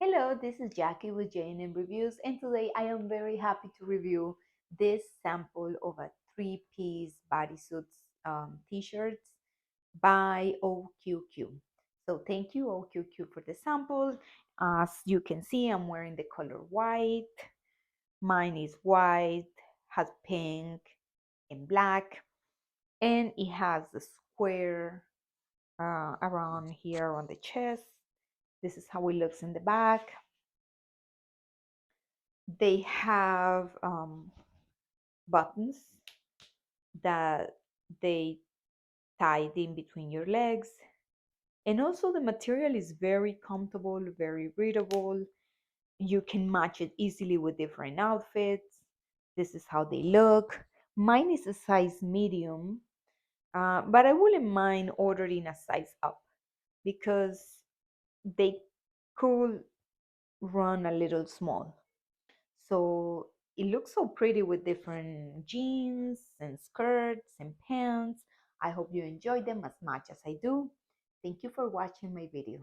Hello, this is Jackie with J&M Reviews, and today I am very happy to review this sample of a three-piece bodysuits t-shirts by OQQ. So thank you OQQ for the sample. As you can see, I'm wearing the color white. Mine is white, has pink and black, and it has a square around here on the chest. This is how it looks in the back. They have buttons that they tied in between your legs. And also the material is very comfortable, very readable. You can match it easily with different outfits. This is how they look. Mine is a size medium, but I wouldn't mind ordering a size up because they could run a little small. So it looks so pretty with different jeans and skirts and pants. I hope you enjoy them as much as I do. Thank you for watching my video.